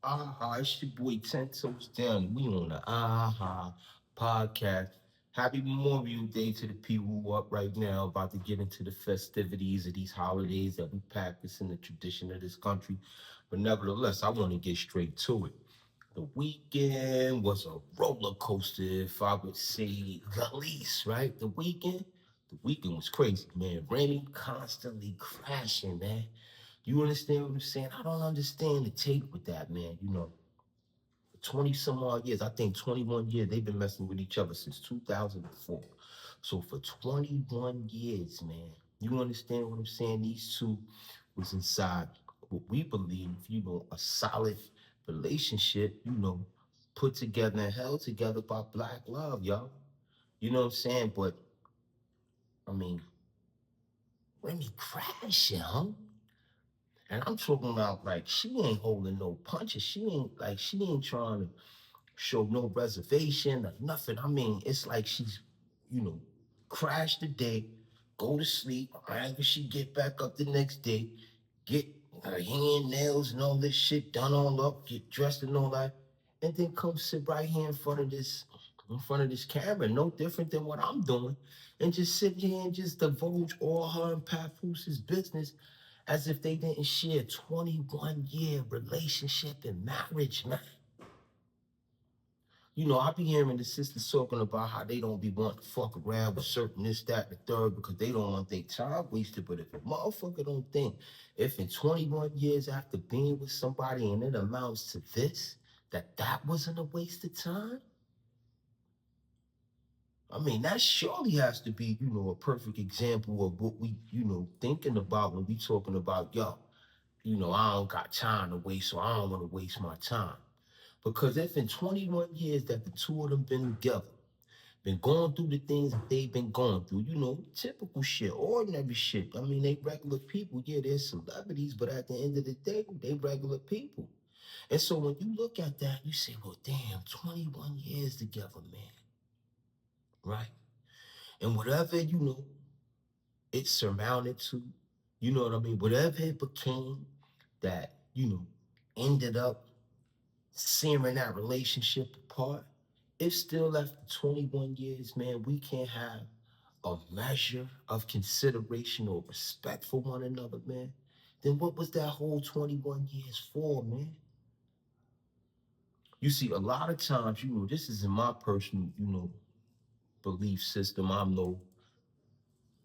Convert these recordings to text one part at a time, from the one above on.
It's your boy 10 Toes Down. We on the podcast. Happy Memorial Day to the people who up right now, about to get into the festivities of these holidays that we practice in the tradition of this country. But nevertheless, I want to get straight to it. The weekend was a roller coaster, if I would say the least, right? The weekend was crazy, man. Remy constantly crashing, man. You understand what I'm saying? I don't understand the take with that, man. 20 some odd years, I think 21 years, they've been messing with each other since 2004. So for 21 years, man, you understand what I'm saying? These two was inside what we believe, a solid relationship, put together and held together by black love, y'all. You know what I'm saying? But I mean, Remy crashing, huh? And I'm talking about like she ain't holding no punches. She ain't trying to show no reservation or nothing. I mean, it's like she's, you know, crash the day, go to sleep, after she get back up the next day, get her hand, nails, and all this shit done all up, get dressed and all that, and then come sit right here in front of this camera, no different than what I'm doing, and just sit here and just divulge all her and Papooses business as if they didn't share 21-year relationship and marriage, man. I be hearing the sisters talking about how they don't be wanting to fuck around with certain this, that, and the third because they don't want their time wasted. But if a motherfucker don't think, if in 21 years after being with somebody and it amounts to this, that wasn't a waste of time, I mean, that surely has to be, a perfect example of what we, thinking about when we talking about, yo, I don't got time to waste, so I don't want to waste my time. Because if in 21 years that the two of them been together, been going through the things that they've been going through, typical shit, ordinary shit. I mean, they regular people. Yeah, they're celebrities, but at the end of the day, they regular people. And so when you look at that, you say, well, damn, 21 years together, man, right? And whatever, it surmounted to, you know what I mean? Whatever it became that, ended up searing that relationship apart, if still after 21 years, man, we can't have a measure of consideration or respect for one another, man, then what was that whole 21 years for, man? You see, a lot of times, this is in my personal, belief system. I'm no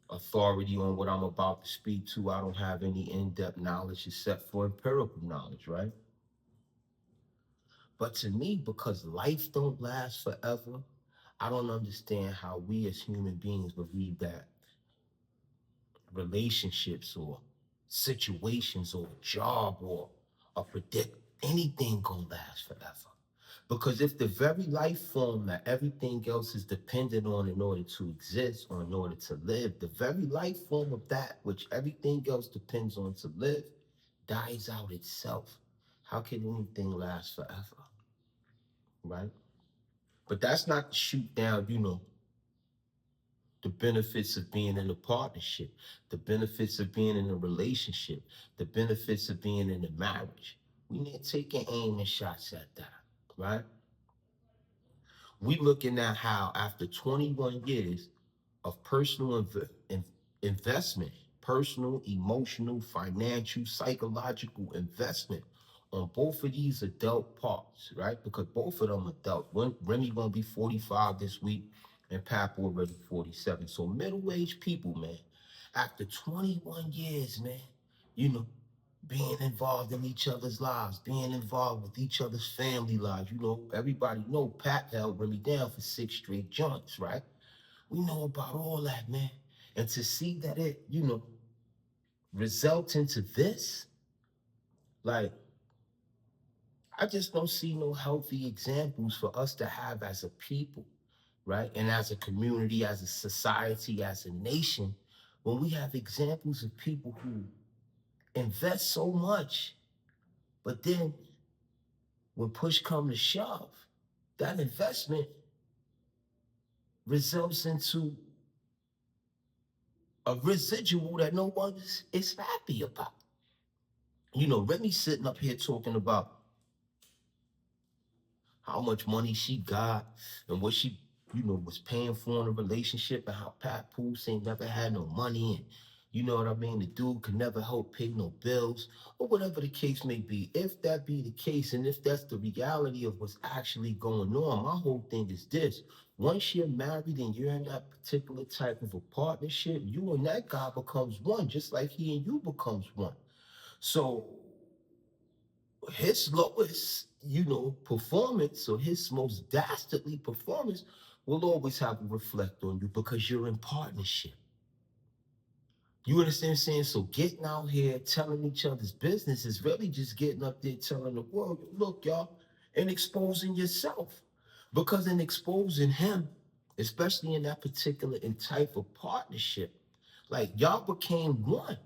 authority on what I'm about to speak to. I don't have any in-depth knowledge except for empirical knowledge, right? But to me, because life don't last forever, I don't understand how we as human beings believe that relationships or situations or a job or a predict anything gonna last forever. Because if the very life form that everything else is dependent on in order to exist or in order to live, the very life form of that which everything else depends on to live dies out itself, how can anything last forever? Right? But that's not to shoot down, the benefits of being in a partnership, the benefits of being in a relationship, the benefits of being in a marriage. We need to take aim and shots at that, right? We looking at how after 21 years of personal investment, personal, emotional, financial, psychological investment on both of these adult parts, right? Because both of them adult. Remy gonna be 45 this week, and Pap already 47. So middle-aged people, man, after 21 years, man, you know, being involved in each other's lives, being involved with each other's family lives. Everybody know Pat held Remy down for 6 straight joints, right? We know about all that, man. And to see that it, results into this, like, I just don't see no healthy examples for us to have as a people, right? And as a community, as a society, as a nation, when we have examples of people who invest so much, but then when push comes to shove, that investment results into a residual that no one is happy about. Remy sitting up here talking about how much money she got and what she, was paying for in a relationship, and how Papoose ain't never had no money, and you know what I mean? The dude could never help pay no bills, or whatever the case may be. If that be the case, and if that's the reality of what's actually going on, my whole thing is this. Once you're married and you're in that particular type of a partnership, you and that guy becomes one, just like he and you becomes one. So his lowest, performance, or his most dastardly performance will always have to reflect on you because you're in partnership. You understand what I'm saying? So getting out here telling each other's business is really just getting up there telling the world, look, y'all, and exposing yourself. Because in exposing him, especially in that particular and type of partnership, like y'all became one.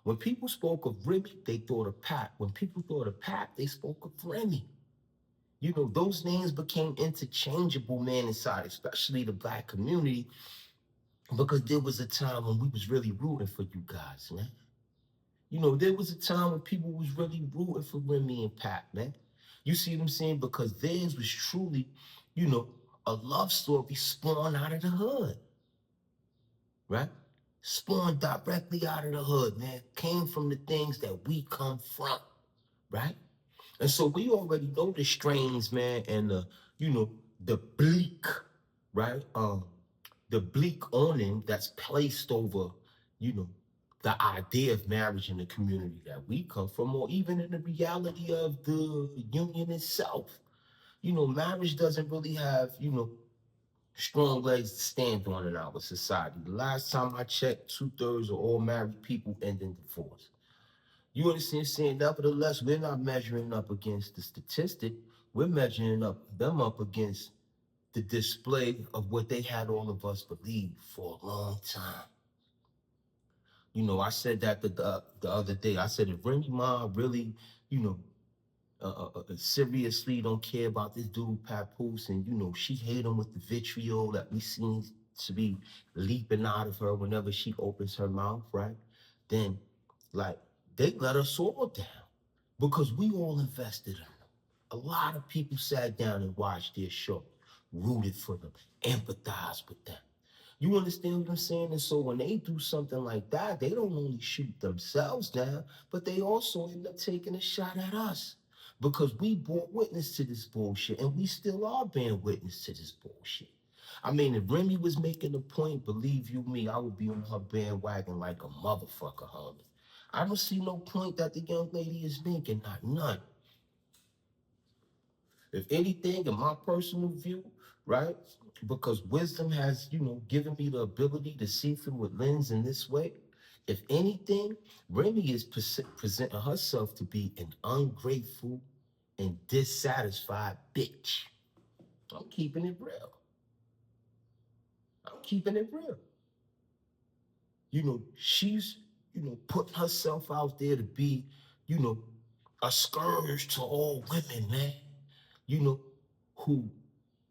When people spoke of Remy, they thought of Pap. When people thought of Pap, they spoke of Remy. Those names became interchangeable, man, inside, especially the black community, because there was a time when we was really rooting for you guys, man. There was a time when people was really rooting for Remy and Pat, man. You see what I'm saying? Because theirs was truly, you know, a love story spawned out of the hood, right? Spawned directly out of the hood, man. Came from the things that we come from, right? And so we already know the strains, man, and you know, the bleak, right? The bleak awning that's placed over, you know, the idea of marriage in the community that we come from, or even in the reality of the union itself. Marriage doesn't really have, strong legs to stand on in our society. The last time I checked, 2/3 of all married people end in divorce. You understand? Saying, nevertheless, we're not measuring up against the statistic. We're measuring them up against the display of what they had all of us believe for a long time. I said that the other day. I said, if Remy Ma really, you know, seriously don't care about this dude Papoose, and she hate him with the vitriol that we seen to be leaping out of her whenever she opens her mouth, right? Then, like, they let us all down because we all invested in them. A lot of people sat down and watched their show, rooted for them, empathized with them. You understand what I'm saying? And so when they do something like that, they don't only shoot themselves down, but they also end up taking a shot at us. Because we bore witness to this bullshit, and we still are bearing witness to this bullshit. I mean, if Remy was making a point, believe you me, I would be on her bandwagon like a motherfucker, homie. I don't see no point that the young lady is making, not none. If anything, in my personal view, right? Because wisdom has, given me the ability to see through a lens in this way. If anything, Remy is presenting herself to be an ungrateful and dissatisfied bitch. I'm keeping it real. I'm keeping it real. She's, putting herself out there to be, you know, a scourge to all women, man. Who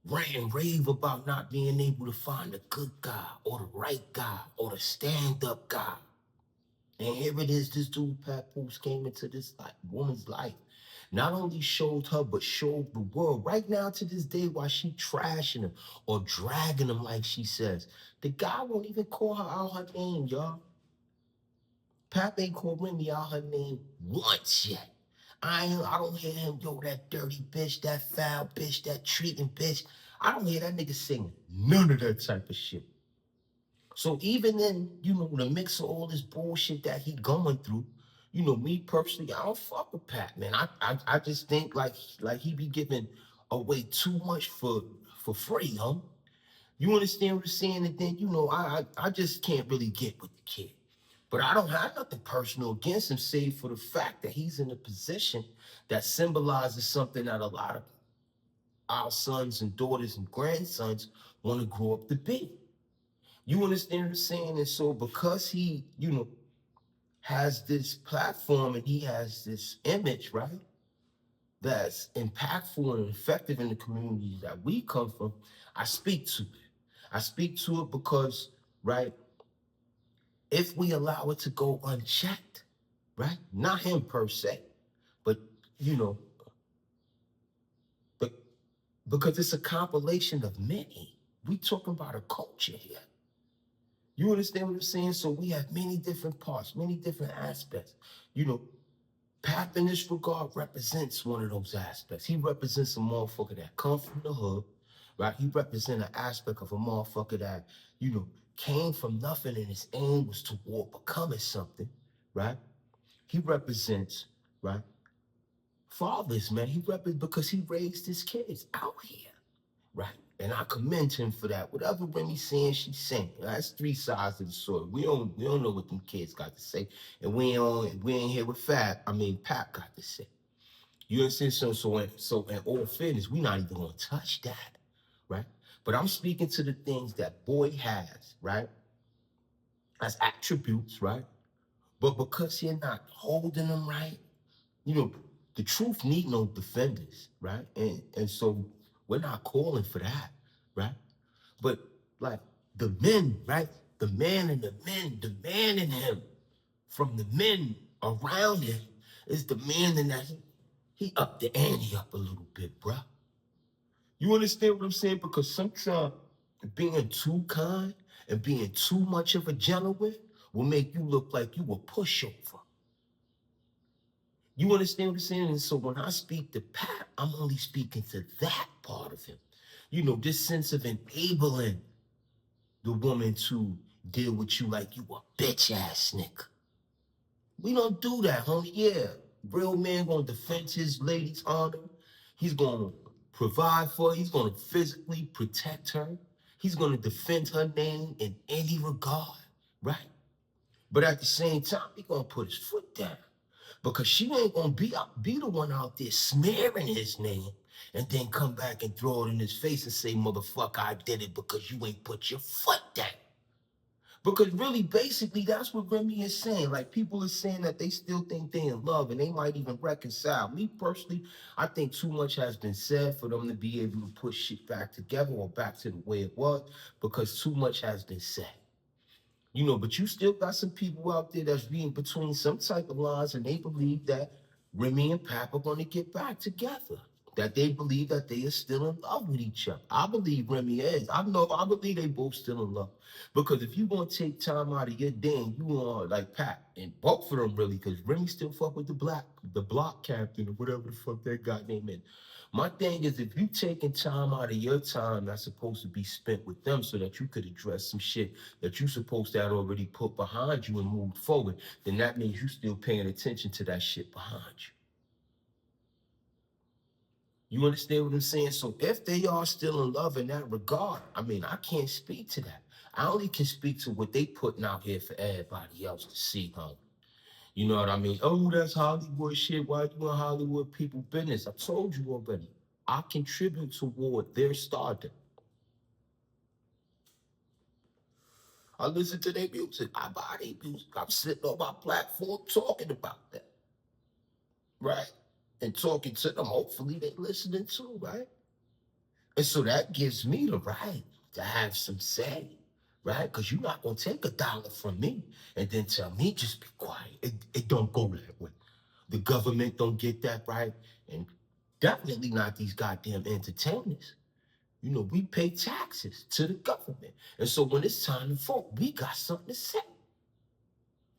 rant rave about not being able to find a good guy or the right guy or the stand-up guy. And here it is, this dude Papoose came into this woman's life. Not only showed her, but showed the world. Right now to this day, while she trashing him or dragging him like she says, the guy won't even call her out her name, y'all. Pap ain't called Remy out her name once yet. I don't hear him, yo, that dirty bitch, that foul bitch, that treating bitch. I don't hear that nigga singing none of that type of shit. So even in, the mix of all this bullshit that he going through, me personally, I don't fuck with Pat, man. I just think like he be giving away too much for free, huh? You understand what I'm saying? And then, I just can't really get with the kid. But I don't have nothing personal against him, save for the fact that he's in a position that symbolizes something that a lot of our sons and daughters and grandsons want to grow up to be. You understand what I'm saying? And so because he, has this platform and he has this image, right? That's impactful and effective in the community that we come from, I speak to it. I speak to it because, right, if we allow it to go unchecked, right? Not him per se, but, the because it's a compilation of many. We talking about a culture here. You understand what I'm saying? So we have many different parts, many different aspects. You know, Pap in this regard represents one of those aspects. He represents a motherfucker that come from the hood, right? He represents an aspect of a motherfucker that, you know, came from nothing and his aim was toward becoming something, right? He represents, right? Fathers, man. He represents because he raised his kids out here, right? And I commend him for that. Whatever Remy saying, she's saying. That's three sides of the story. We don't know what them kids got to say. And we ain't here with Fab. I mean Pap got to say. You understand? So in all fairness, we not even gonna touch that, right? But I'm speaking to the things that boy has, right? As attributes, right? But because you're not holding them right, you know, the truth need no defenders, right? And so we're not calling for that, right? But like the men, right? The man and the men demanding him from the men around him is demanding that he up the ante up a little bit, bruh. You understand what I'm saying? Because sometimes being too kind and being too much of a gentleman will make you look like you a pushover. You understand what I'm saying? And so when I speak to Pat, I'm only speaking to that part of him. You know, this sense of enabling the woman to deal with you like you a bitch ass nigga. We don't do that, homie. Yeah, real man gonna defend his lady's honor. He's gonna provide for her. He's gonna physically protect her. He's gonna defend her name in any regard, right? But at the same time, he gonna put his foot down because she ain't gonna be the one out there smearing his name and then come back and throw it in his face and say, "Motherfucker, I did it because you ain't put your foot down." Because really, basically, that's what Remy is saying. Like, people are saying that they still think they in love and they might even reconcile. Me personally, I think too much has been said for them to be able to put shit back together or back to the way it was because too much has been said. You know, but you still got some people out there that's reading between some type of lines and they believe that Remy and Pap are going to get back together. That they believe that they are still in love with each other. I believe Remy is. I believe they both still in love. Because if you gonna take time out of your day and you are like Pat, and both of them really, because Remy still fuck with the block captain or whatever the fuck that guy name is. My thing is if you taking time out of your time that's supposed to be spent with them so that you could address some shit that you supposed to have already put behind you and moved forward, then that means you still paying attention to that shit behind you. You understand what I'm saying? So if they are still in love in that regard, I mean, I can't speak to that. I only can speak to what they putting out here for everybody else to see, huh? You know what I mean? Oh, that's Hollywood shit. Why you in Hollywood people business? I told you already. I contribute toward their stardom. I listen to their music. I buy their music. I'm sitting on my platform talking about that, right? And talking to them. Hopefully they listening too, right? And so that gives me the right to have some say, right? Because you're not gonna take $1 from me and then tell me just be quiet. It don't go that way. The government don't get that right, and definitely not these goddamn entertainers. You know, we pay taxes to the government. And so when it's time to vote, we got something to say.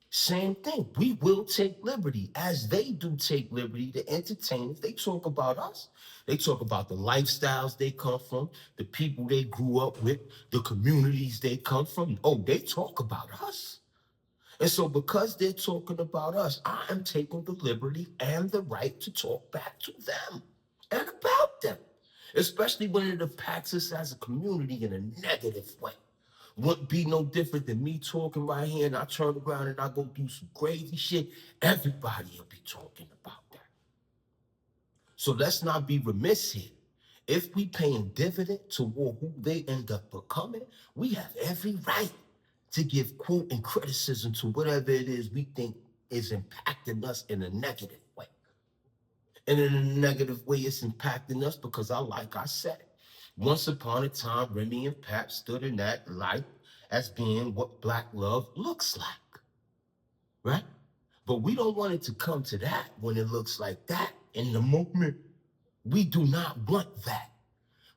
Same thing. We will take liberty as they do take liberty to entertainers. They talk about us. They talk about the lifestyles they come from, the people they grew up with, the communities they come from. Oh, they talk about us. And so because they're talking about us, I am taking the liberty and the right to talk back to them and about them, especially when it impacts us as a community in a negative way. Wouldn't be no different than me talking right here and I turn around and I go do some crazy shit. Everybody will be talking about that. So let's not be remiss here. If we paying dividend toward who they end up becoming, we have every right to give quote and criticism to whatever it is we think is impacting us in a negative way. And in a negative way, it's impacting us because like I said, once upon a time, Remy and Pat stood in that light as being what Black love looks like, right? But we don't want it to come to that when it looks like that in the moment. We do not want that.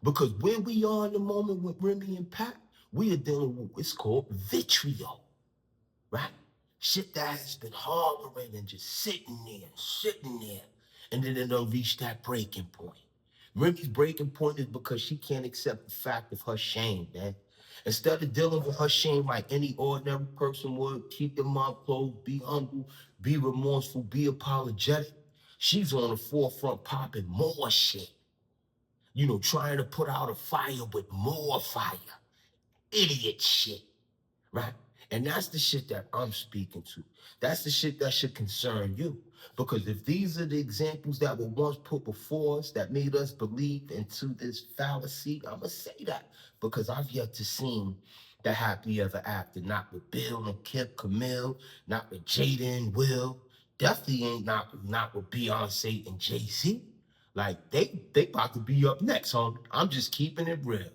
Because where we are in the moment with Remy and Pat, we are dealing with what's called vitriol, right? Shit that has been harboring and just sitting there, and then it'll reach that breaking point. Remy's breaking point is because she can't accept the fact of her shame, man. Instead of dealing with her shame like any ordinary person would, keep your mouth closed, be humble, be remorseful, be apologetic, she's on the forefront popping more shit. Trying to put out a fire with more fire. Idiot shit, right? And that's the shit that I'm speaking to. That's the shit that should concern you. Because if these are the examples that were once put before us that made us believe into this fallacy, I'm going to say that. Because I've yet to see the happily ever after. Not with Bill and Kip, Camille, not with Jada and Will. Definitely ain't not with Beyonce and Jay-Z. Like, they about to be up next, homie. I'm just keeping it real.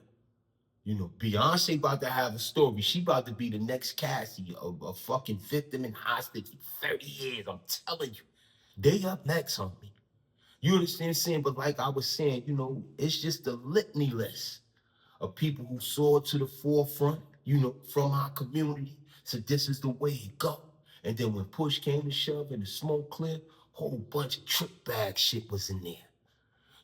Beyonce about to have a story. She about to be the next Cassie, a fucking victim and hostage for 30 years. I'm telling you. They up next on me. You understand what I'm saying? But like I was saying, it's just a litany list of people who soared to the forefront, from our community. So this is the way it go. And then when push came to shove and the smoke cleared, whole bunch of trick bag shit was in there.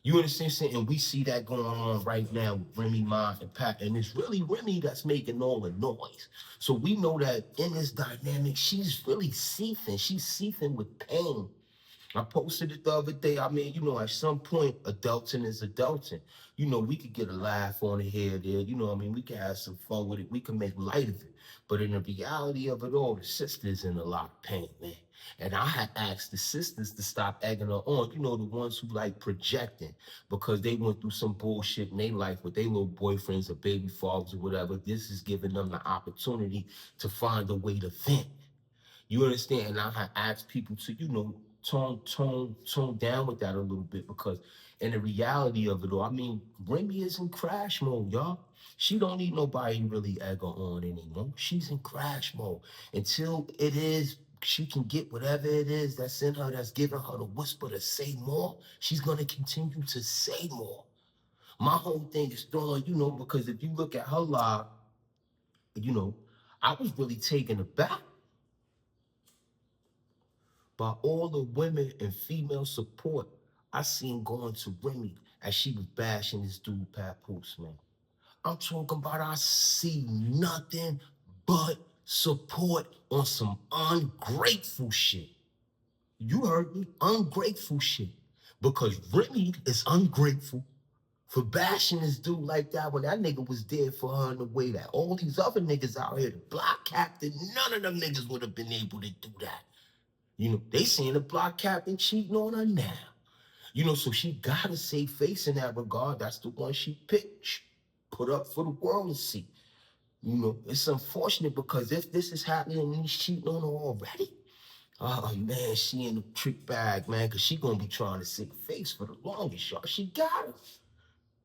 You understand what I'm saying? And we see that going on right now with Remy Ma and Pat. And it's really Remy that's making all the noise. So we know that in this dynamic, she's really seething. She's seething with pain. I posted it the other day. I mean, at some point, adulting is adulting. We could get a laugh on it here, there. We can have some fun with it. We can make light of it. But in the reality of it all, the sister's in a lot of pain, man. And I had asked the sisters to stop egging her on. The ones who like projecting because they went through some bullshit in their life with their little boyfriends or baby fathers or whatever. This is giving them the opportunity to find a way to vent. You understand? And I have asked people to, tone down with that a little bit because in the reality of it all, I mean, Remy is in crash mode, y'all. She don't need nobody really egg her on anymore. She's in crash mode. Until it is, she can get whatever it is that's in her that's giving her the whisper to say more, she's gonna continue to say more. My whole thing is throwing, because if you look at her live, you know, I was really taken aback by all the women and female support I seen going to Remy as she was bashing this dude, Papoose, man. I'm talking about I see nothing but support on some ungrateful shit. You heard me, ungrateful shit. Because Remy is ungrateful for bashing this dude like that when that nigga was dead for her in the way that all these other niggas out here, the block captain, none of them niggas would have been able to do that. They seeing the block captain cheating on her now. So she got to save face in that regard. That's the one she picked, put up for the world to see. It's unfortunate because if this is happening and he's cheating on her already, oh man, she in the trick bag, man, because she gonna be trying to save face for the longest, y'all. She got it.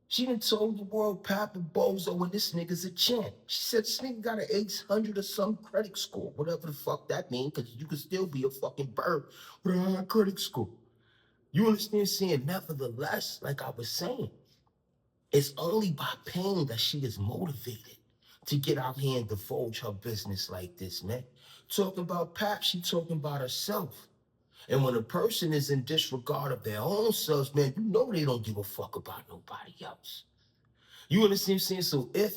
She done told the world Papa Bozo and this nigga's a champ. She said this nigga got an 800 or some credit score, whatever the fuck that means, because you can still be a fucking bird with a high credit score. You understand saying, nevertheless, like I was saying, it's only by pain that she is motivated to get out here and divulge her business like this, man. Talking about Pap, she talking about herself. And when a person is in disregard of their own selves, man, they don't give a fuck about nobody else. You understand what I'm saying? So if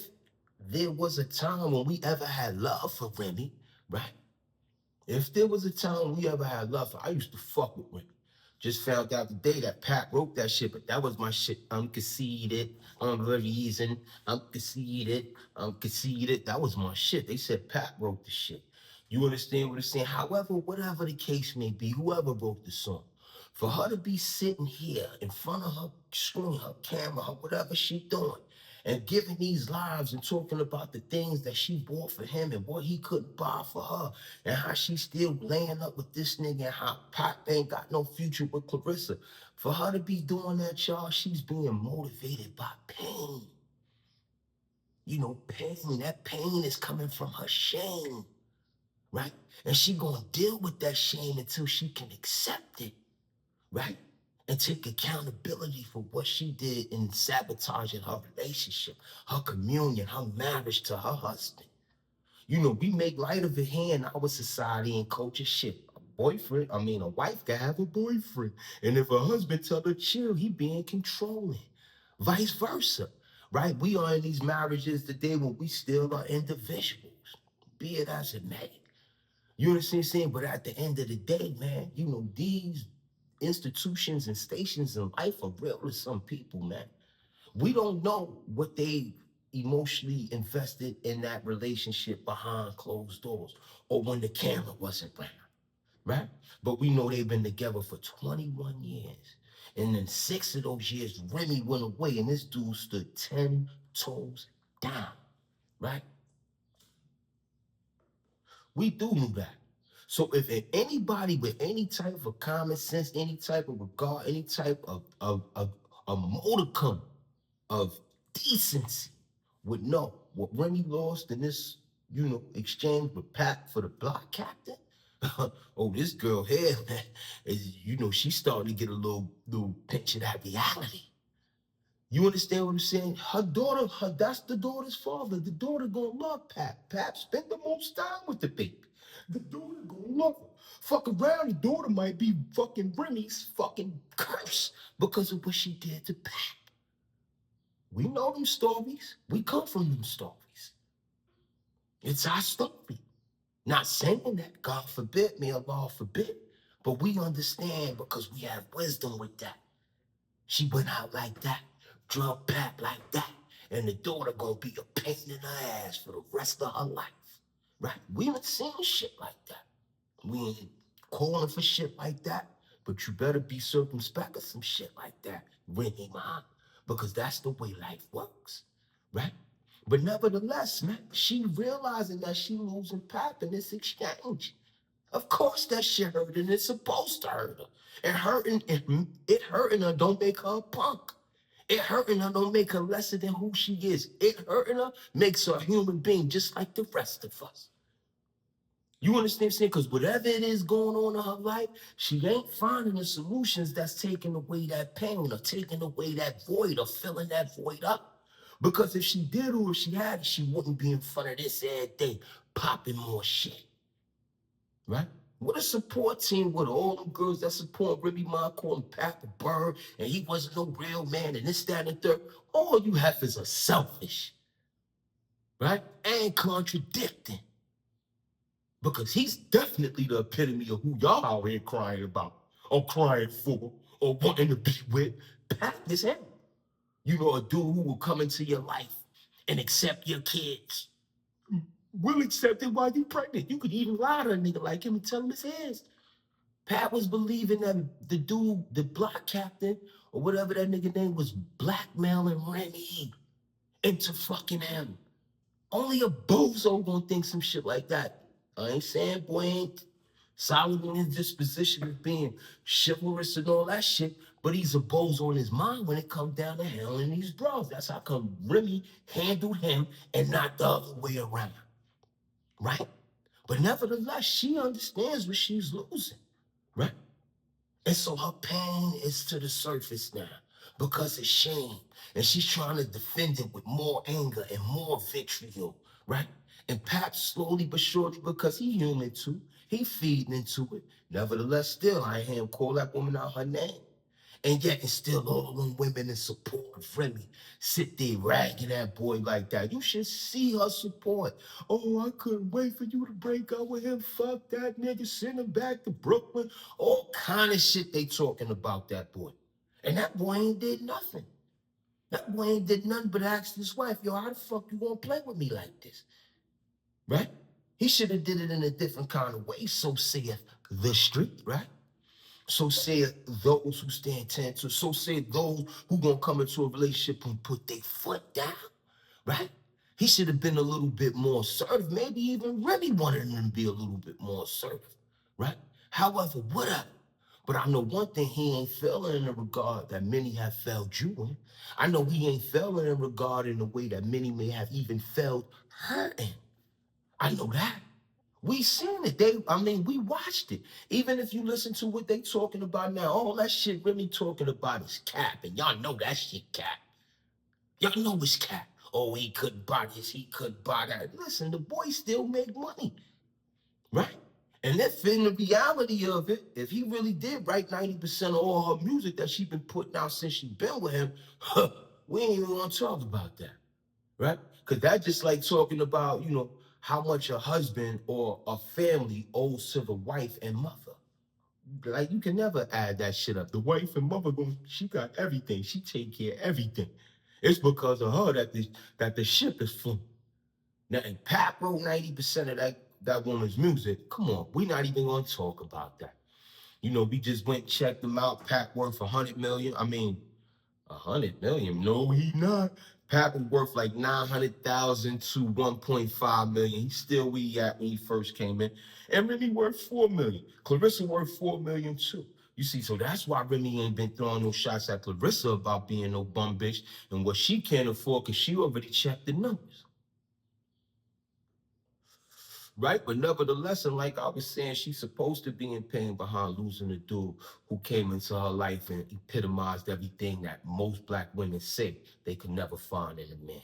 there was a time when we ever had love for Remy, right? If there was a time we ever had love for, I used to fuck with Remy. Just found out today that Pat wrote that shit, but that was my shit. I'm conceited. I'm very reason. I'm conceited. I'm conceited. That was my shit. They said Pat wrote the shit. You understand what I'm saying? However, whatever the case may be, whoever wrote the song, for her to be sitting here in front of her screen, her camera, her whatever she doing, and giving these lives and talking about the things that she bought for him and what he couldn't buy for her, and how she's still laying up with this nigga and how Pop ain't got no future with Clarissa. For her to be doing that, y'all, she's being motivated by pain. Pain. That pain is coming from her shame, right? And she gonna deal with that shame until she can accept it, right? and take accountability for what she did in sabotaging her relationship, her communion, her marriage to her husband. You know, we make light of it here in our society and culture. Shit, a wife can have a boyfriend. And if a husband tell her chill, he being controlling. Vice versa, right? We are in these marriages today when we still are individuals, be it as it may. You understand what I'm saying? But at the end of the day, man, you know, these institutions and stations in life are real to some people, man. We don't know what they emotionally invested in that relationship behind closed doors or when the camera wasn't around, right? But we know they've been together for 21 years. And then 6 of those years, Remy went away and this dude stood 10 toes down, right? We do know that. So if anybody with any type of common sense, any type of regard, any type of a modicum of decency would know what Remy lost in this, you know, exchange with Pat for the block captain. Oh, this girl here, man, is, you know, she starting to get a little pinch of that reality. You understand what I'm saying? Her daughter, that's the daughter's father. The daughter gonna love Pap. Pap spend the most time with the baby. The daughter gonna love her. Fuck around, the daughter might be fucking Remy's fucking curse because of what she did to Pap. We know them stories. We come from them stories. It's our story. Not saying that, God forbid, may Allah forbid, but we understand because we have wisdom with that. She went out like that, drug Pap like that, and the daughter gonna be a pain in her ass for the rest of her life. Right? We ain't seen shit like that. We ain't calling for shit like that, but you better be circumspect of some shit like that, Remy Ma, because that's the way life works. Right? But nevertheless, man, she realizing that she losing Pap in this exchange. Of course that shit hurt and it's supposed to hurt her. It hurting her don't make her a punk. It hurting her don't make her lesser than who she is. It hurting her makes her a human being just like the rest of us. You understand what I'm saying? Because whatever it is going on in her life, she ain't finding the solutions that's taking away that pain or taking away that void or filling that void up. Because if she did or if she had it, she wouldn't be in front of this every day popping more shit. Right? What a support team with all them girls that support Remy Ma calling Pat the bird and he wasn't no real man and this, that, and the third. All you have is a selfish, right? And contradicting. Because he's definitely the epitome of who y'all out here crying about, or crying for, or wanting to be with. Pat is him. You know, a dude who will come into your life and accept your kids. We'll accept it while you pregnant. You could even lie to a nigga like him and tell him it's his. Pat was believing that the dude, the block captain, or whatever that nigga name was, blackmailing Remy into fucking him. Only a bozo gonna think some shit like that. I ain't saying boy ain't solid in his disposition of being chivalrous and all that shit, but he's a bozo in his mind when it comes down to handling these bros. That's how come Remy handled him and not the other way around. Right? But nevertheless, she understands what she's losing. Right? And so her pain is to the surface now because it's shame. And she's trying to defend it with more anger and more vitriol, right? And Pap slowly but surely, because he human too, he feeding into it. Nevertheless, still, I hear him call that woman out her name. And yet, and still all them women in support of Remy sit there ragging that boy like that. You should see her support. Oh, I couldn't wait for you to break up with him. Fuck that nigga. Send him back to Brooklyn. All kind of shit they talking about that boy. And that boy ain't did nothing. That boy ain't did nothing but ask his wife, yo, how the fuck you gonna play with me like this? Right? He should have did it in a different kind of way, so saith the street, right? So saith those who stand 10 to, so say those who gonna come into a relationship and put their foot down, right? He should have been a little bit more assertive. Maybe even Remy wanted him to be a little bit more assertive, right? However, whatever. But I know one thing he ain't failing in the regard that many have failed you in. I know he ain't failing in regard in the way that many may have even failed her in. I know that. We seen it. We watched it. Even if you listen to what they talking about now, all that shit Remy talking about is cap, and y'all know that shit cap. Y'all know it's cap. Oh, he couldn't buy this, he couldn't buy that. Listen, the boy still make money, right? And if in the reality of it, if he really did write 90% of all her music that she been putting out since she been with him, we ain't even gonna talk about that, right? Because that just like talking about, how much a husband or a family owes to the wife and mother. Like you can never add that shit up. The wife and mother, she got everything. She take care of everything. It's because of her that the ship is full. Now, and Pap wrote 90% of that woman's music. Come on, we're not even gonna talk about that. We just went and checked them out. Pap worth 100 million. 100 million? No, he not. Pap was worth like 900,000 to 1.5 million. He's still where he at when he first came in. And Remy worth 4 million. Clarissa worth 4 million too. You see, so that's why Remy ain't been throwing no shots at Clarissa about being no bum bitch and what she can't afford because she already checked the numbers. Right? But nevertheless, and like I was saying, she's supposed to be in pain behind losing a dude who came into her life and epitomized everything that most black women say they could never find in a man.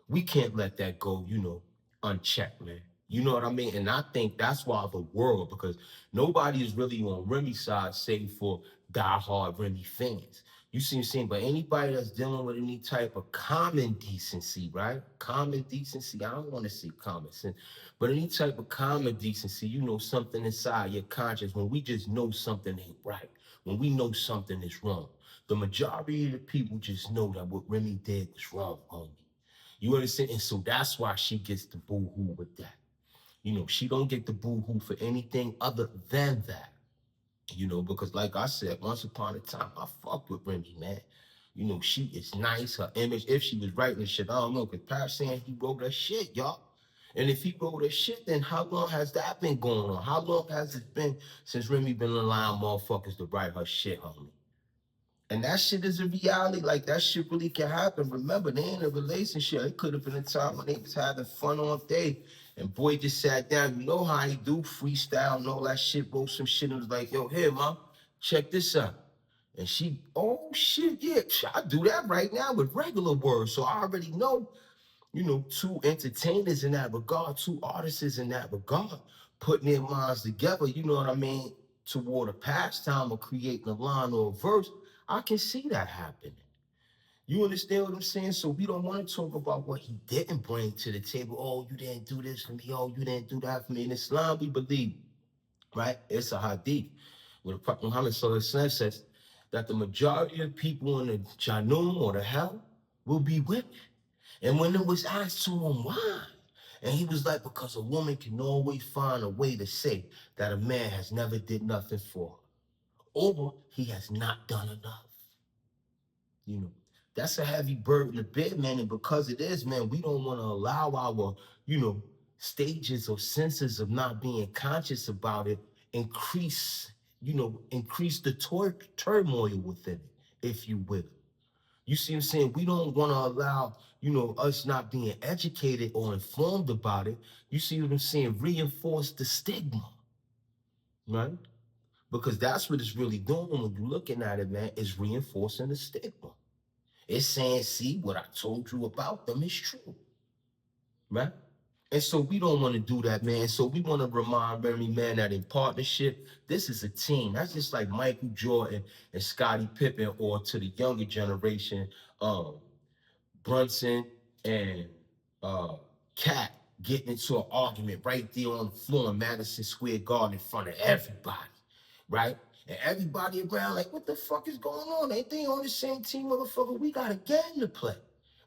We can't let that go, unchecked, man. You know what I mean? And I think that's why the world, because nobody is really on Remy's side, save for diehard Remy fans. You see what I'm saying? But anybody that's dealing with any type of common decency, right? Common decency, I don't want to say common sense, but any type of common decency, something inside your conscience, when we just know something ain't right, when we know something is wrong. The majority of the people just know that what Remy did was wrong, homie. You understand? And so that's why she gets the boo-hoo with that. She don't get the boo-hoo for anything other than that. Because like I said, once upon a time, I fucked with Remy, man. She is nice, her image. If she was writing this shit, I don't know, because Pat saying he wrote that shit, y'all. And if he wrote that shit, then how long has that been going on? How long has it been since Remy been allowing motherfuckers to write her shit, homie? And that shit is a reality. Like that shit really can happen. Remember, they in a relationship. It could have been a time when they was having fun all day. And boy just sat down. You know how he do freestyle and all that shit, wrote some shit and was like, yo, here, mom, check this out. And she, oh shit, yeah, I do that right now with regular words. So I already know, two entertainers in that regard, two artists in that regard, putting their minds together, you know what I mean, toward a pastime or creating a line or a verse. I can see that happening. You understand what I'm saying? So we don't want to talk about what he didn't bring to the table. Oh, you didn't do this for me. Oh, you didn't do that for me. In Islam, we believe, right? It's a hadith where the Prophet Muhammad says that the majority of people in the Jannum or the hell will be women. And when it was asked to him why, and he was like, because a woman can always find a way to say that a man has never did nothing for her, or he has not done enough. That's a heavy burden to bear, man. And because it is, man, we don't want to allow our, stages or senses of not being conscious about it increase the turmoil within it, if you will. You see what I'm saying? We don't want to allow, us not being educated or informed about it. You see what I'm saying? Reinforce the stigma, right? Because that's what it's really doing when you're looking at it, man. It's reinforcing the stigma. It's saying, see, what I told you about them is true, right? And so we don't want to do that, man. So we want to remind Remy, man, that in partnership, this is a team. That's just like Michael Jordan and Scottie Pippen, or to the younger generation, Brunson and Cat getting into an argument right there on the floor in Madison Square Garden in front of everybody, right? And everybody around like, what the fuck is going on? Ain't they on the same team, motherfucker? We got a game to play,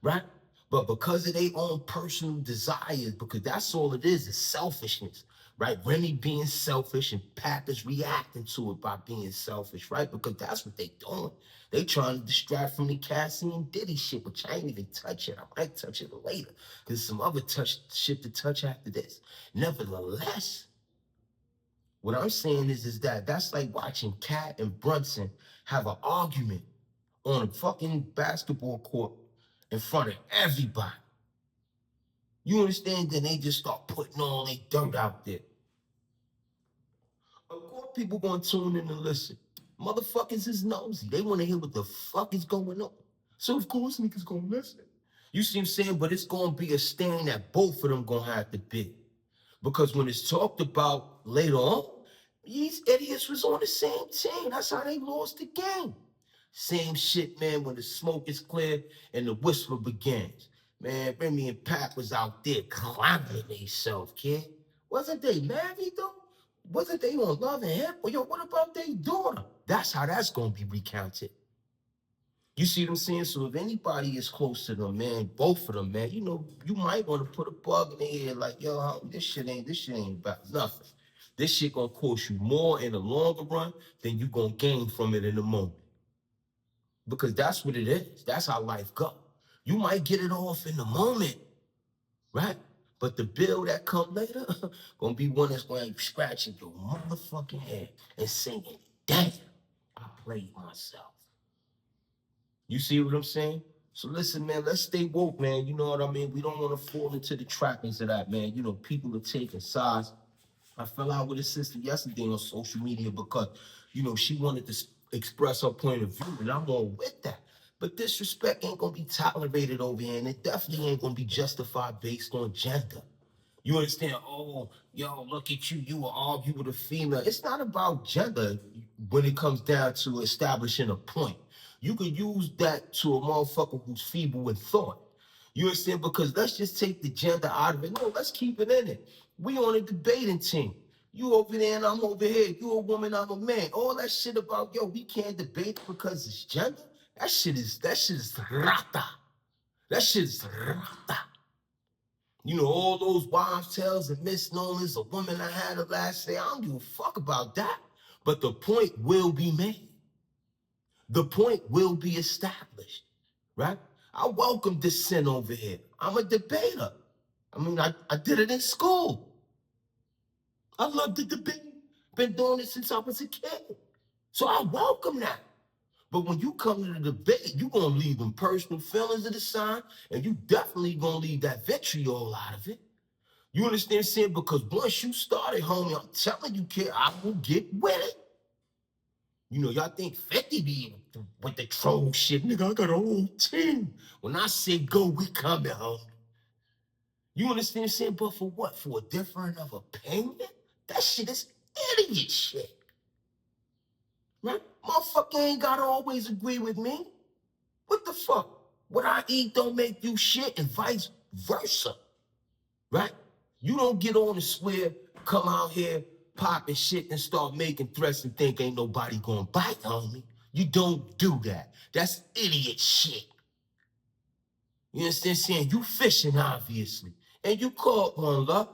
right? But because of their own personal desires, because that's all it is selfishness, right? Remy being selfish and Pap is reacting to it by being selfish, right? Because that's what they doing. They trying to distract from the Cassie and Diddy shit, which I ain't even touch it. I might touch it later, because some other shit to touch after this. Nevertheless, what I'm saying is that that's like watching Cat and Brunson have an argument on a fucking basketball court in front of everybody. You understand? Then they just start putting all their dirt out there. Of course, people gonna tune in and listen. Motherfuckers is nosy. They want to hear what the fuck is going on. So of course, niggas gonna listen. You see what I'm saying? But it's gonna be a stand that both of them gonna have to be. Because when it's talked about later on, these idiots was on the same team. That's how they lost the game. Same shit, man, when the smoke is clear and the whistle begins. Man, Remy and Pat was out there clowning themselves, kid. Wasn't they married, though? Wasn't they on Love and Hip? Well, yo, what about their daughter? That's how that's going to be recounted. You see what I'm saying? So if anybody is close to them, man, both of them, man, you know, you might want to put a bug in their head like, yo, this shit ain't about nothing. This shit gonna cost you more in the longer run than you gonna gain from it in the moment. Because that's what it is. That's how life go. You might get it off in the moment, right? But the bill that come later gonna be one that's gonna be scratching your motherfucking head and singing, damn, I played myself. You see what I'm saying? So listen, man, let's stay woke, man. You know what I mean? We don't want to fall into the trappings of that, man. You know, people are taking sides. I fell out with a sister yesterday on social media because, you know, she wanted to express her point of view, and I'm all with that. But disrespect ain't gonna be tolerated over here, and it definitely ain't gonna be justified based on gender. You understand? Oh, yo, look at you. You will argue with a female. It's not about gender when it comes down to establishing a point. You could use that to a motherfucker who's feeble in thought. You understand? Because let's just take the gender out of it. No, let's keep it in it. We on a debating team. You over there and I'm over here. You a woman, I'm a man. All that shit about, yo, we can't debate because it's gender. That shit is rata. That shit is rata. You know, all those wives' tales and misnomers, a woman I had the last day, I don't give a fuck about that. But the point will be made. The point will be established, right? I welcome dissent over here. I'm a debater. I mean, I did it in school. I love the debate. Been doing it since I was a kid. So I welcome that. But when you come to the debate, you're going to leave them personal feelings to the side, and you definitely going to leave that vitriol out of it. You understand what I'm saying? Because once you started, homie, I'm telling you, kid, I will get with it. You know, y'all think 50 be with the troll shit. Nigga, I got a whole team. When I say go, we coming, homie. You understand what I'm saying? But for what? For a difference of opinion? That shit is idiot shit. Right? Motherfucker ain't gotta always agree with me. What the fuck? What I eat don't make you shit and vice versa. Right? You don't get on and swear, come out here, popping shit and start making threats and think ain't nobody gonna bite, homie. You don't do that. That's idiot shit. You understand saying? You fishing, obviously. And you caught one, love.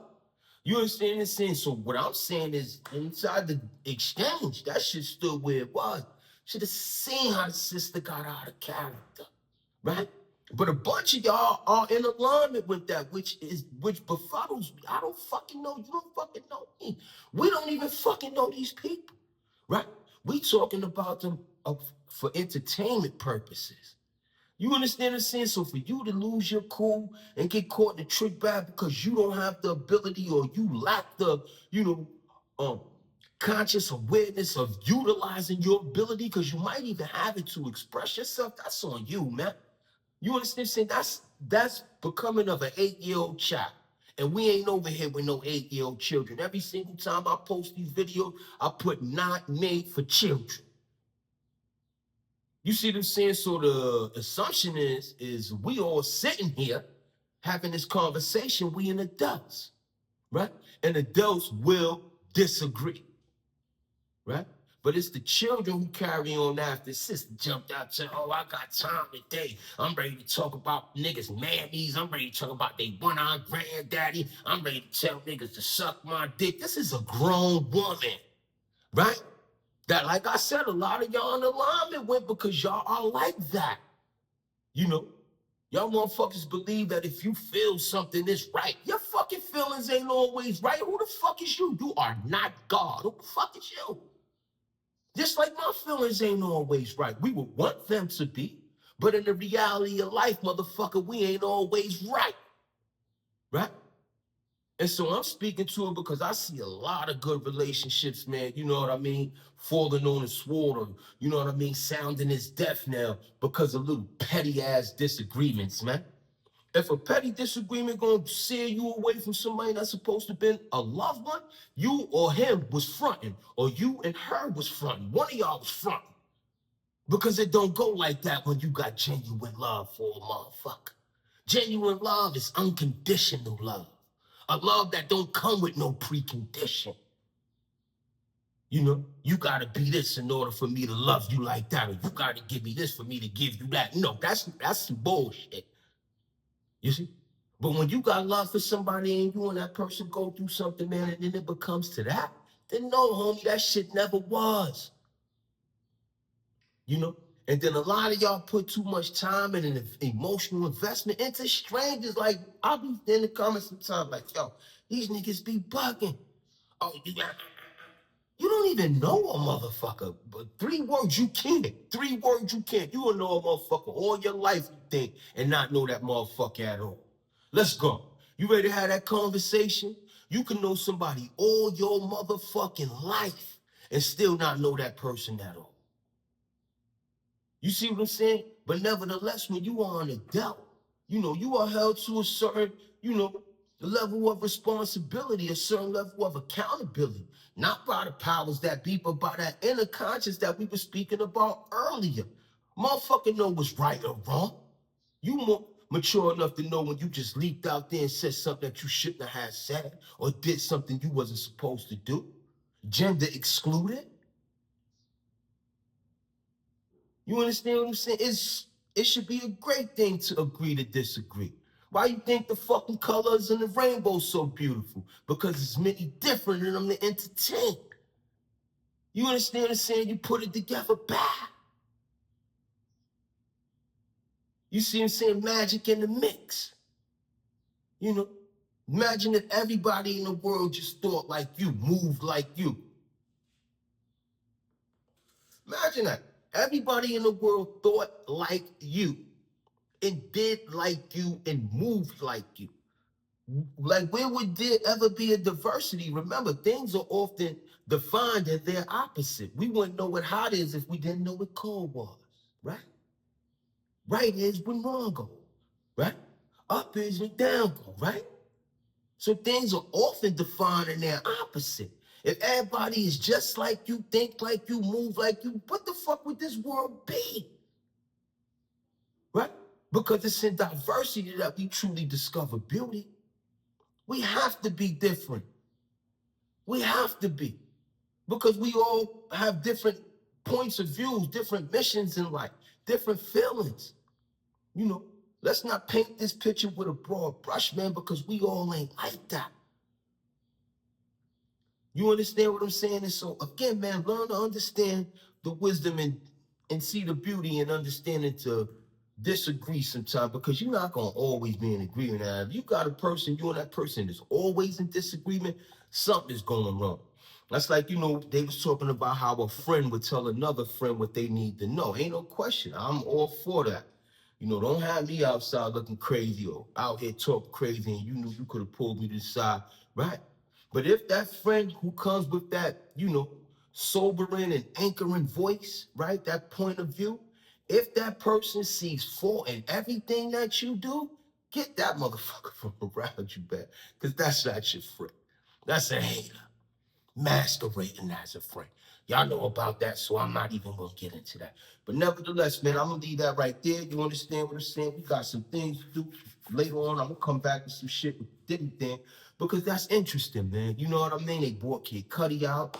You understand what I'm saying? So what I'm saying is inside the exchange, that shit stood where it was. Should have seen how the sister got out of character, right? But a bunch of y'all are in alignment with that, which befuddles me. I don't fucking know. You don't fucking know me. We don't even fucking know these people, right? We talking about them for entertainment purposes. You understand what I'm saying? So for you to lose your cool and get caught in the trick bag because you don't have the ability or you lack the, you know, conscious awareness of utilizing your ability because you might even have it to express yourself, that's on you, man. You understand what I'm saying? That's becoming of an 8-year-old child. And we ain't over here with no 8-year-old children. Every single time I post these videos, I put not made for children. You see what I'm saying? So the assumption is we all sitting here having this conversation, we in adults, right? And adults will disagree, right? But it's the children who carry on after. Sister jumped out and said, oh, I got time today. I'm ready to talk about niggas' mammies. I'm ready to talk about they one-eyed granddaddy. I'm ready to tell niggas to suck my dick. This is a grown woman, right? That, like I said, a lot of y'all in alignment with because y'all are like that. You know, y'all motherfuckers believe that if you feel something is right, your fucking feelings ain't always right. Who the fuck is you? You are not God. Who the fuck is you? Just like my feelings ain't always right. We would want them to be, but in the reality of life, motherfucker, we ain't always right. right? And so I'm speaking to it because I see a lot of good relationships, man. You know what I mean? Falling on its sword, or you know what I mean? Sounding its death now because of little petty ass disagreements, man. If a petty disagreement gonna steer you away from somebody that's supposed to be a loved one, you or him was fronting, or you and her was fronting. One of y'all was fronting. Because it don't go like that when you got genuine love for a motherfucker. Genuine love is unconditional love. A love that don't come with no precondition. You know, you gotta be this in order for me to love you like that, or you gotta give me this for me to give you that. No, that's some bullshit. You see? But when you got love for somebody and you and that person go through something, man, and then it becomes to that, then no, homie, that shit never was. You know? And then a lot of y'all put too much time and an emotional investment into strangers. Like, I'll be in the comments sometimes, like, yo, these niggas be bugging. Oh, you don't even know a motherfucker, but 3 words you can't. 3 words you can't. You will know a motherfucker all your life, you think, and not know that motherfucker at all. Let's go. You ready to have that conversation? You can know somebody all your motherfucking life and still not know that person at all. You see what I'm saying? But nevertheless, when you are an adult, you know, you are held to a certain, you know, level of responsibility, a certain level of accountability, not by the powers that be, but by that inner conscience that we were speaking about earlier. Motherfucker know what's right or wrong. You more mature enough to know when you just leaped out there and said something that you shouldn't have said, or did something you wasn't supposed to do. Gender excluded. You understand what I'm saying? It should be a great thing to agree to disagree. Why you think the fucking colors in the rainbow so beautiful? Because it's many different in them to entertain. You understand what I'm saying? You put it together bad. You see what I'm saying? Magic in the mix. You know, imagine if everybody in the world just thought like you, moved like you. Imagine that. Everybody in the world thought like you and did like you and moved like you. Like, where would there ever be a diversity? Remember, things are often defined as their opposite. We wouldn't know what hot is if we didn't know what cold was, right? Right is when wrong go, right? Up is when down go, right? So things are often defined in their opposite. If everybody is just like you, think like you, move like you, what the fuck would this world be? Right? Because it's in diversity that we truly discover beauty. We have to be different. We have to be. Because we all have different points of view, different missions in life, different feelings. You know, let's not paint this picture with a broad brush, man, because we all ain't like that. You understand what I'm saying? And so again, man, learn to understand the wisdom and see the beauty and understanding to disagree sometimes, because you're not gonna always be in agreement. Now, if you got a person, you and that person is always in disagreement, something is going wrong. That's like, you know, they was talking about how a friend would tell another friend what they need to know. Ain't no question. I'm all for that. You know, don't have me outside looking crazy or out here talking crazy and you knew you could have pulled me to the side, right? But if that friend who comes with that, you know, sobering and anchoring voice, right, that point of view, if that person sees fault in everything that you do, get that motherfucker from around you, man, because that's not your friend. That's a hater masquerading as a friend. Y'all know about that, so I'm not even gonna get into that. But nevertheless, man, I'm gonna leave that right there. You understand what I'm saying? We got some things to do later on. I'm gonna come back with some shit with Diddy thing because that's interesting, man. You know what I mean? They brought Kid Cudi out.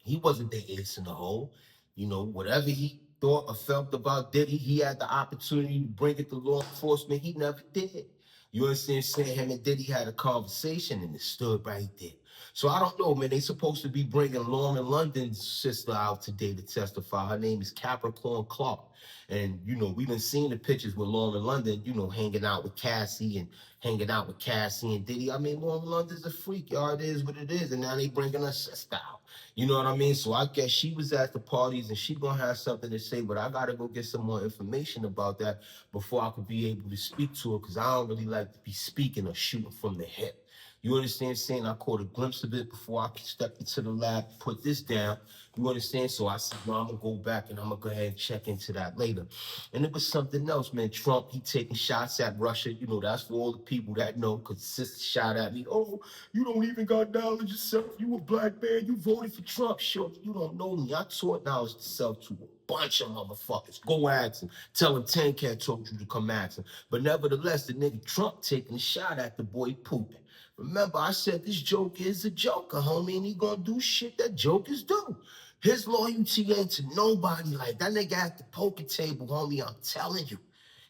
He wasn't the ace in the hole. You know, whatever he thought or felt about Diddy, he had the opportunity to bring it to law enforcement. He never did. You understand? Saying him and Diddy had a conversation and it stood right there. So I don't know, man. They supposed to be bringing Lauren London's sister out today to testify. Her name is Capricorn Clark. And, we've been seeing the pictures with Lauren London, hanging out with Cassie and hanging out with Cassie and Diddy. I mean, Lauren London's a freak, y'all. It is what it is. And now they bringing her sister out. You know what I mean? So I guess she was at the parties and she gonna have something to say, but I gotta go get some more information about that before I could be able to speak to her, because I don't really like to be speaking or shooting from the hip. You understand saying? I caught a glimpse of it before I stepped into the lab, put this down. You understand? So I said, well, I'm gonna go back and I'm gonna go ahead and check into that later. And it was something else, man. Trump, he taking shots at Russia. That's for all the people that know, because sister shot at me. Oh, you don't even got knowledge yourself. You a black man. You voted for Trump. Sure, you don't know me. I taught knowledge to self to a bunch of motherfuckers. Go ask him. Tell him 10 Cat told you to come ask him. But nevertheless, the nigga Trump taking a shot at the boy pooping. Remember, I said this joker is a joker, homie, and he gonna do shit that jokers do. His loyalty ain't to nobody. Like that nigga at the poker table, homie, I'm telling you.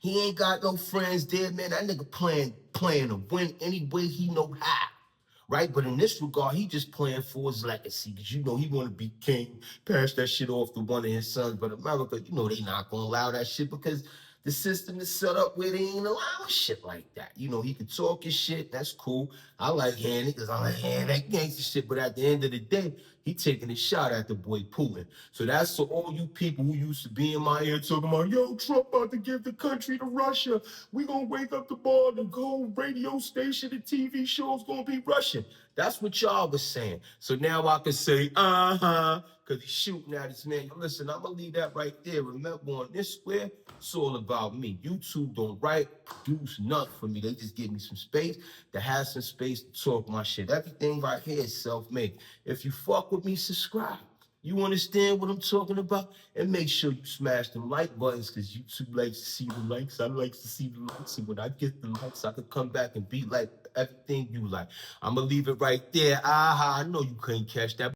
He ain't got no friends there, man. That nigga playing to win any way he know how. Right? But in this regard, he just playing for his legacy. Because he want to be king, pass that shit off to one of his sons. But America, they not gonna allow that shit, because the system is set up where they ain't allowing shit like that. He can talk his shit, that's cool. I like hearing it because I like hearing that gangster shit. But at the end of the day, he taking a shot at the boy Putin. So that's for all you people who used to be in my ear talking about, yo, Trump about to give the country to Russia. We gonna wake up the ball, the whole radio station, the TV show's gonna be Russian. That's what y'all was saying. So now I can say, because he's shooting at his man. Listen, I'm going to leave that right there. Remember, on this square, it's all about me. YouTube don't write, produce nothing for me. They just give me some space to have some space to talk my shit. Everything right here is self-made. If you fuck with me, subscribe. You understand what I'm talking about? And make sure you smash them like buttons, because YouTube likes to see the likes. I like to see the likes. And when I get the likes, I can come back and be like everything you like. I'm going to leave it right there. I know you couldn't catch that.